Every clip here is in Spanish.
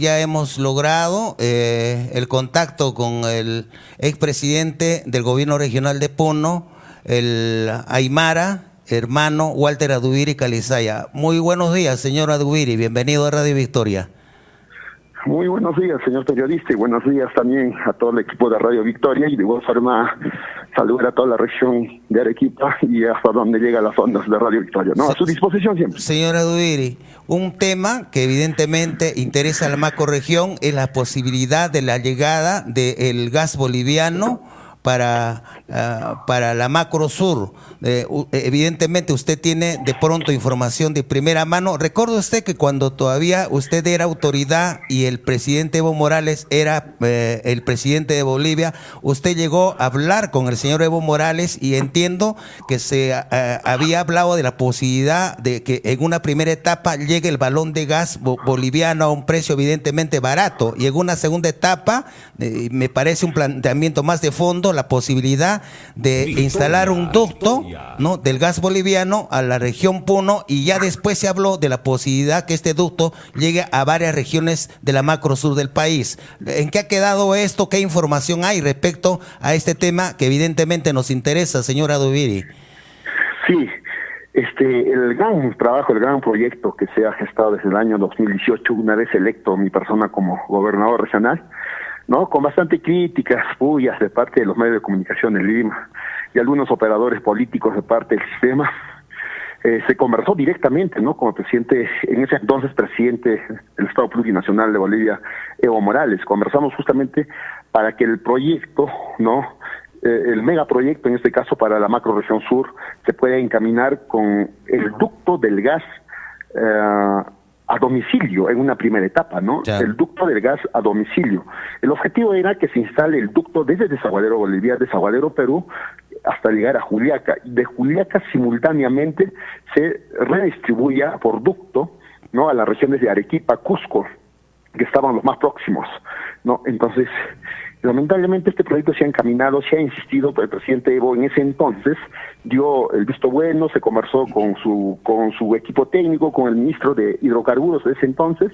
ya hemos logrado el contacto con el expresidente del gobierno regional de Puno, el Aymara, hermano Walter Adubiri Calizaya. Muy buenos días, señor Adubiri, bienvenido a Radio Victoria. Muy buenos días, señor periodista, y buenos días también a todo el equipo de Radio Victoria, y de igual forma saludar a toda la región de Arequipa y hasta donde llegan las ondas de Radio Victoria, ¿no? A su disposición siempre. Señor Adubiri, un tema que evidentemente interesa a la macrorregión es la posibilidad de la llegada del gas boliviano para la macro sur. Evidentemente usted tiene de pronto información de primera mano. ¿Recuerda usted que cuando todavía usted era autoridad y el presidente Evo Morales era el presidente de Bolivia, usted llegó a hablar con el señor Evo Morales y entiendo que se había hablado de la posibilidad de que en una primera etapa llegue el balón de gas boliviano a un precio evidentemente barato, y en una segunda etapa me parece un planteamiento más de fondo, la posibilidad de instalar un ducto, ¿no?, del gas boliviano a la región Puno, y ya después se habló de la posibilidad que este ducto llegue a varias regiones de la macro sur del país. ¿En qué ha quedado esto? ¿Qué información hay respecto a este tema que evidentemente nos interesa, señor Adubiri? Sí, el gran trabajo, el gran proyecto que se ha gestado desde el año 2018, una vez electo mi persona como gobernador regional, ¿no?, con bastante críticas, pullas de parte de los medios de comunicación en Lima y algunos operadores políticos de parte del sistema, se conversó directamente, ¿no?, con el presidente, en ese entonces presidente del Estado Plurinacional de Bolivia, Evo Morales. Conversamos justamente para que el proyecto, ¿no?, el megaproyecto, en este caso para la macrorregión sur, se pueda encaminar con el ducto del gas a domicilio en una primera etapa, ¿no? Ya. El ducto del gas a domicilio. El objetivo era que se instale el ducto desde Desaguadero, Bolivia, Desaguadero, Perú, hasta llegar a Juliaca. De Juliaca simultáneamente se redistribuya por ducto, ¿no?, a las regiones de Arequipa, Cusco, que estaban los más próximos, ¿no? Entonces, lamentablemente este proyecto se ha encaminado, se ha insistido, pero el presidente Evo en ese entonces dio el visto bueno, se conversó con su equipo técnico, con el ministro de Hidrocarburos de ese entonces,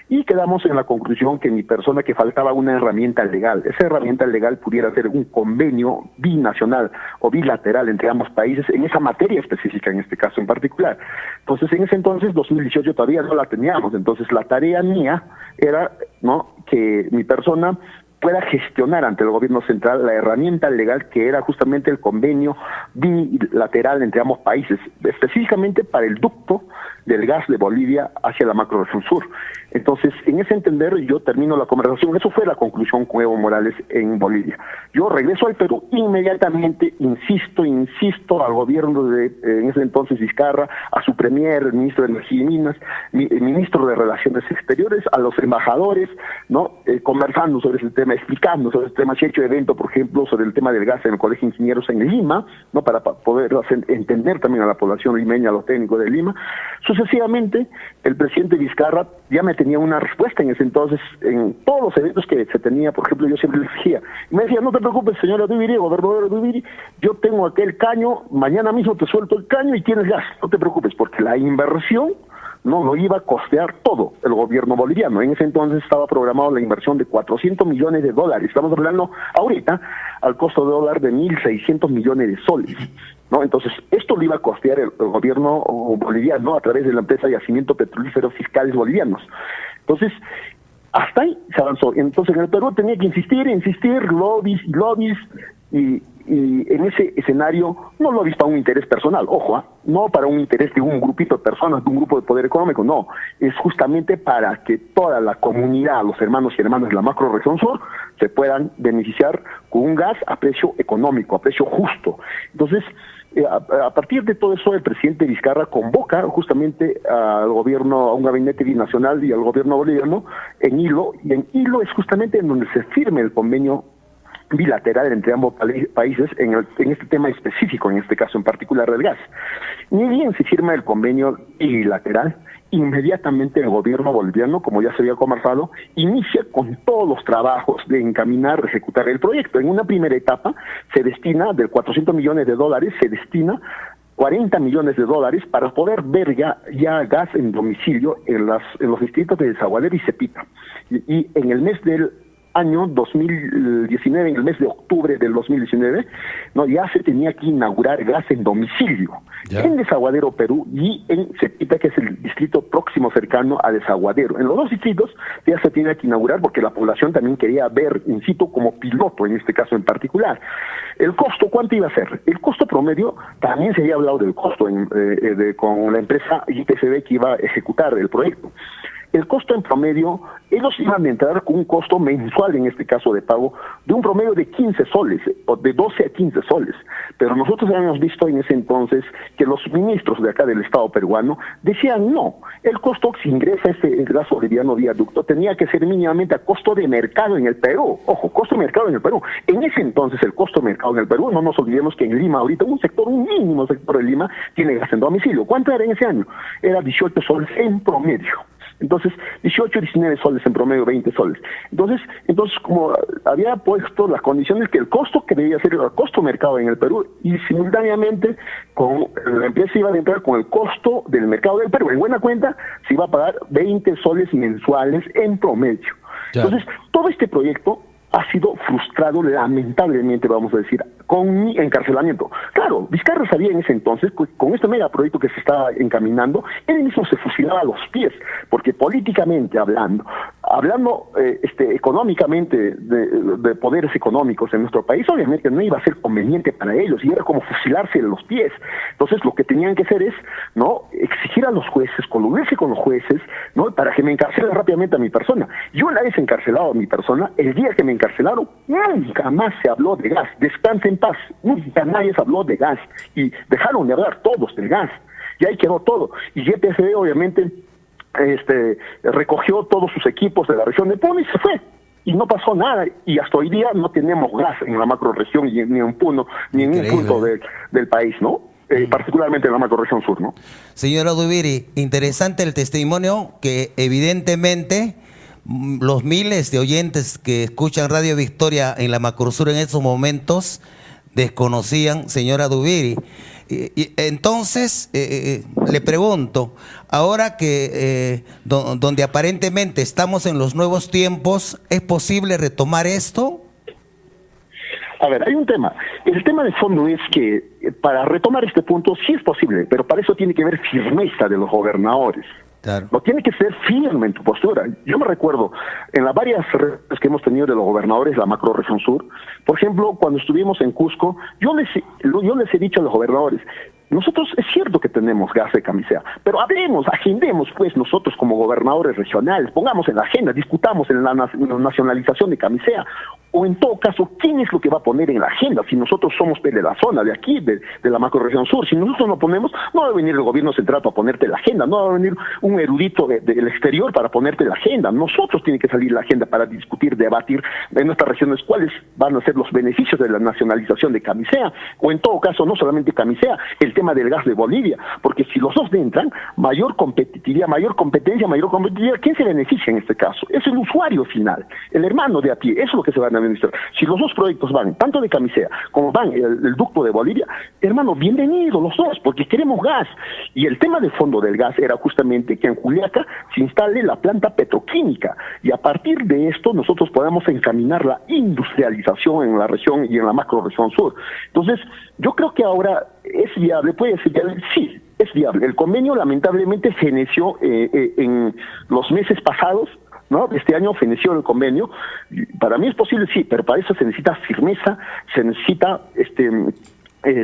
y quedamos en la conclusión que mi persona, que faltaba una herramienta legal. Esa herramienta legal pudiera ser un convenio binacional o bilateral entre ambos países en esa materia específica, en este caso en particular. Entonces, en ese entonces, 2018, todavía no la teníamos. Entonces, la tarea mía era, ¿no?, que mi persona pueda gestionar ante el gobierno central la herramienta legal que era justamente el convenio bilateral entre ambos países, específicamente para el ducto del gas de Bolivia hacia la macrorregión sur. Entonces, en ese entender, yo termino la conversación. Eso fue la conclusión con Evo Morales en Bolivia. Yo regreso al Perú inmediatamente, insisto al gobierno de, en ese entonces, Vizcarra, a su premier, el ministro de Energía y Minas, el ministro de Relaciones Exteriores, a los embajadores, ¿no?, conversando sobre ese tema, explicando sobre ese tema. Se ha hecho evento, por ejemplo, sobre el tema del gas en el Colegio de Ingenieros en Lima, ¿no?, para poder entender también a la población limeña, a los técnicos de Lima. Sucesivamente, el presidente Vizcarra ya me tenía una respuesta en ese entonces, en todos los eventos que se tenía. Por ejemplo, yo siempre le decía, y me decía, no te preocupes, señor Adubiri, gobernador Adubiri, yo tengo aquel caño, mañana mismo te suelto el caño y tienes gas, no te preocupes, porque la inversión no lo iba a costear todo el gobierno boliviano. En ese entonces estaba programado la inversión de $400 millones. Estamos hablando ahorita al costo de dólar de 1.600 millones de soles, ¿no? Entonces, esto lo iba a costear el gobierno boliviano a través de la empresa Yacimiento Petrolífero Fiscales Bolivianos. Entonces, hasta ahí se avanzó. Entonces, en el Perú tenía que insistir, lobbies, y en ese escenario no lo para un interés personal, ojo, no para un interés de un grupito de personas, de un grupo de poder económico, no, es justamente para que toda la comunidad, los hermanos y hermanas de la macrorregión sur, se puedan beneficiar con un gas a precio económico, a precio justo. Entonces, a partir de todo eso, el presidente Vizcarra convoca justamente al gobierno, a un gabinete binacional y al gobierno boliviano en Hilo, y en Hilo es justamente en donde se firme el convenio bilateral entre ambos países en este tema específico, en este caso en particular del gas. Ni bien se firma el convenio bilateral, inmediatamente el gobierno boliviano, como ya se había conversado, inicia con todos los trabajos de encaminar, de ejecutar el proyecto. En una primera etapa se destina, del $400 millones, se destina $40 millones para poder ver ya gas en domicilio en los distritos de Desaguadero y Cepita. y en el mes del año 2019, en el mes de octubre del 2019, ¿no? Ya se tenía que inaugurar gas en domicilio, en Desaguadero, Perú, y en Cepita, que es el distrito próximo cercano a Desaguadero. En los dos distritos ya se tenía que inaugurar porque la población también quería ver in situ como piloto, en este caso en particular. ¿El costo cuánto iba a ser? El costo promedio, también se había hablado del costo con la empresa IPCB que iba a ejecutar el proyecto. El costo en promedio, ellos iban a entrar con un costo mensual, en este caso de pago, de un promedio de 15 soles, o de 12 a 15 soles. Pero nosotros habíamos visto en ese entonces que los ministros de acá del Estado peruano decían no, el costo si ingresa el gas boliviano vía ducto tenía que ser mínimamente a costo de mercado en el Perú. Ojo, costo de mercado en el Perú. En ese entonces el costo de mercado en el Perú, no nos olvidemos que en Lima ahorita un mínimo sector de Lima tiene gas en domicilio. ¿Cuánto era en ese año? Era 18 soles en promedio. Entonces, 18, 19 soles en promedio, 20 soles. Entonces como había puesto las condiciones que el costo que debía ser el costo mercado en el Perú, y simultáneamente con la empresa iba a entrar con el costo del mercado del Perú. En buena cuenta, se iba a pagar 20 soles mensuales en promedio. Entonces, todo este proyecto ha sido frustrado, lamentablemente, vamos a decir, con mi encarcelamiento. Claro, Vizcarra sabía en ese entonces, con este megaproyecto que se estaba encaminando, él mismo se fusilaba a los pies, porque políticamente hablando económicamente de poderes económicos en nuestro país, obviamente no iba a ser conveniente para ellos, y era como fusilarse a los pies. Entonces, lo que tenían que hacer es, ¿no?, exigir a los jueces, coludirse con los jueces, ¿no?, para que me encarcelen rápidamente a mi persona. Yo una vez encarcelado a mi persona, el día que me encarcelaron, nunca más se habló de gas. Descanse en paz. Nunca nadie se habló de gas. Y dejaron de hablar todos del gas. Y ahí quedó todo. Y YPFB, obviamente, recogió todos sus equipos de la región de Puno y se fue. Y no pasó nada. Y hasta hoy día no tenemos gas en la macrorregión, ni en Puno, ni en ningún punto del país, ¿no? Particularmente en la macrorregión sur, ¿no? Señora Dubiri, interesante el testimonio que evidentemente los miles de oyentes que escuchan Radio Victoria en la Macrosur en estos momentos desconocían, señora Dubiri. Y entonces, le pregunto, ahora que donde aparentemente estamos en los nuevos tiempos, ¿es posible retomar esto? A ver, hay un tema. El tema de fondo es que para retomar este punto sí es posible, pero para eso tiene que haber firmeza de los gobernadores. Claro. No tiene que ser firme en tu postura. Yo me recuerdo en las varias reuniones que hemos tenido de los gobernadores, la macrorregión sur, por ejemplo, cuando estuvimos en Cusco, yo les he dicho a los gobernadores, nosotros es cierto que tenemos gas de camisea, pero agendemos pues nosotros como gobernadores regionales, pongamos en la agenda, discutamos en la nacionalización de camisea, o en todo caso, ¿quién es lo que va a poner en la agenda? Si nosotros somos de la zona de aquí, de la macrorregión sur, si nosotros no ponemos, no va a venir el gobierno central para ponerte la agenda, no va a venir un erudito del exterior para ponerte la agenda. Nosotros tiene que salir la agenda para discutir, debatir en nuestras regiones cuáles van a ser los beneficios de la nacionalización de camisea, o en todo caso, no solamente camisea, el tema del gas de Bolivia, porque si los dos entran, mayor competitividad, mayor competencia, ¿quién se beneficia en este caso? Es el usuario final, el hermano de a pie, eso es lo que se va a administrar. Si los dos proyectos van, tanto de camisea como van el ducto de Bolivia, hermano, bienvenidos los dos, porque queremos gas. Y el tema de fondo del gas era justamente que en Juliaca se instale la planta petroquímica, y a partir de esto nosotros podamos encaminar la industrialización en la región y en la macrorregión sur. Entonces, yo creo que ahora es viable, puede ser viable, sí, es viable. El convenio lamentablemente feneció en los meses pasados, ¿no? Este año feneció el convenio. Para mí es posible, sí, pero para eso se necesita firmeza, se necesita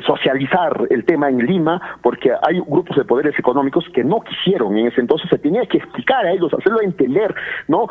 socializar el tema en Lima, porque hay grupos de poderes económicos que no quisieron en ese entonces, se tenía que explicar a ellos, hacerlo entender, ¿no?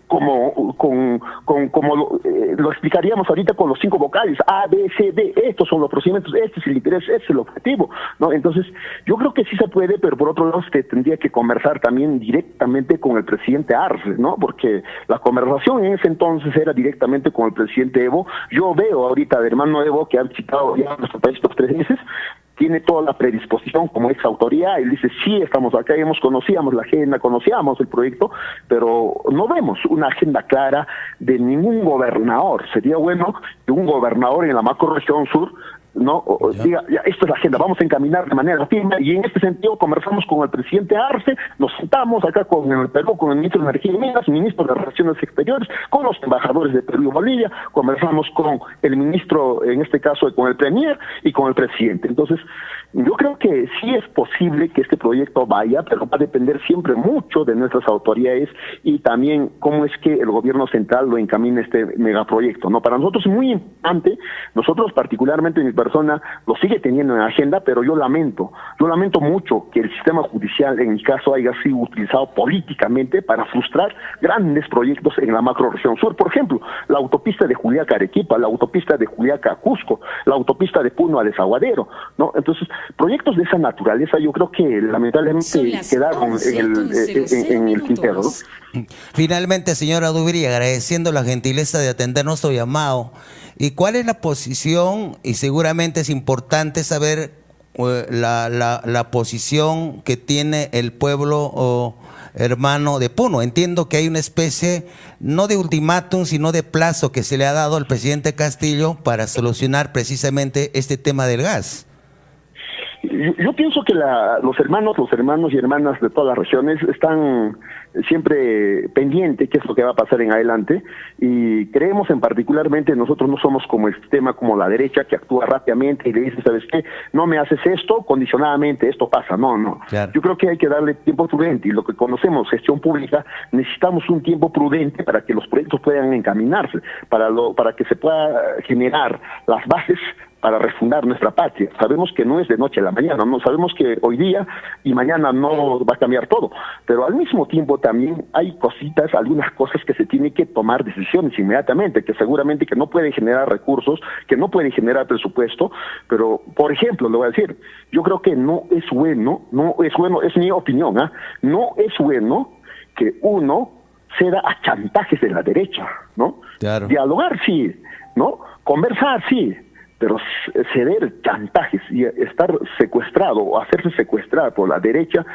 Como lo explicaríamos ahorita con los 5 vocales, A, B, C, D, estos son los procedimientos, este es el interés, este es el objetivo, ¿no? Entonces, yo creo que sí se puede, pero por otro lado se tendría que conversar también directamente con el presidente Arce, ¿no? Porque la conversación en ese entonces era directamente con el presidente Evo. Yo veo ahorita al hermano Evo, que han citado ya a nuestro país por 3 meses, tiene toda la predisposición como ex autoridad, él dice, sí, estamos acá, conocíamos la agenda, conocíamos el proyecto, pero no vemos una agenda clara de ningún gobernador. Sería bueno que un gobernador en la macrorregión sur ¿no? Diga, ya, esto es la agenda, vamos a encaminar de manera firme, y en este sentido conversamos con el presidente Arce, nos sentamos acá con el Perú, con el ministro de Energía y Minas, ministro de Relaciones Exteriores, con los embajadores de Perú y Bolivia, conversamos con el ministro, en este caso con el premier y con el presidente. Entonces, yo creo que sí es posible que este proyecto vaya, pero va a depender siempre mucho de nuestras autoridades y también cómo es que el gobierno central lo encamina este megaproyecto, ¿no? Para nosotros es muy importante, nosotros particularmente mi persona lo sigue teniendo en agenda, pero yo lamento mucho que el sistema judicial en mi caso haya sido utilizado políticamente para frustrar grandes proyectos en la macrorregión sur. Por ejemplo, la autopista de Juliaca a Arequipa, la autopista de Juliaca a Cusco, la autopista de Puno a Desaguadero, ¿no? Entonces, proyectos de esa naturaleza yo creo que lamentablemente quedaron en el tintero, ¿no? Finalmente, señora Dubiri, agradeciendo la gentileza de atender nuestro llamado, ¿y cuál es la posición? Y seguramente es importante saber la posición que tiene el pueblo hermano de Puno. Entiendo que hay una especie, no de ultimátum, sino de plazo que se le ha dado al presidente Castillo para solucionar precisamente este tema del gas. Yo pienso que los hermanos y hermanas de todas las regiones están siempre pendientes qué es lo que va a pasar en adelante, y creemos en particularmente, nosotros no somos como el sistema, como la derecha que actúa rápidamente y le dice, ¿sabes qué? No me haces esto, condicionadamente esto pasa. No. Claro. Yo creo que hay que darle tiempo prudente, y lo que conocemos, gestión pública, necesitamos un tiempo prudente para que los proyectos puedan encaminarse, para que se pueda generar las bases para refundar nuestra patria. Sabemos que no es de noche a la mañana, no sabemos que hoy día y mañana no va a cambiar todo, pero al mismo tiempo también hay cositas, algunas cosas que se tienen que tomar decisiones inmediatamente, que seguramente que no pueden generar recursos, que no pueden generar presupuesto, pero por ejemplo, le voy a decir, yo creo que no es bueno, es mi opinión, no es bueno que uno ceda a chantajes de la derecha, ¿no? Claro. Dialogar sí, ¿no? Conversar sí, pero ceder chantajes y estar secuestrado o hacerse secuestrar por la derecha,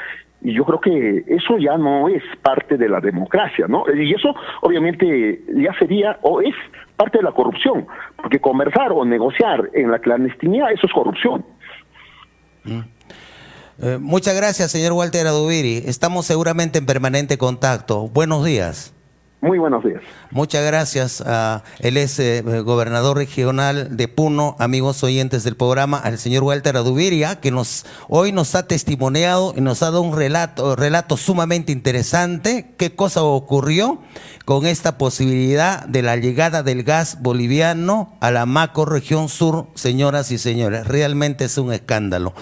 y yo creo que eso ya no es parte de la democracia, ¿no? Y eso obviamente ya sería o es parte de la corrupción, porque conversar o negociar en la clandestinidad, eso es corrupción. Muchas gracias, señor Walter Adubiri. Estamos seguramente en permanente contacto. Buenos días. Muy buenos días. Muchas gracias. Él es gobernador regional de Puno, amigos oyentes del programa, al señor Walter Adubiri, que hoy nos ha testimoniado y nos ha dado un relato sumamente interesante. ¿Qué cosa ocurrió con esta posibilidad de la llegada del gas boliviano a la macrorregión sur, señoras y señores? Realmente es un escándalo.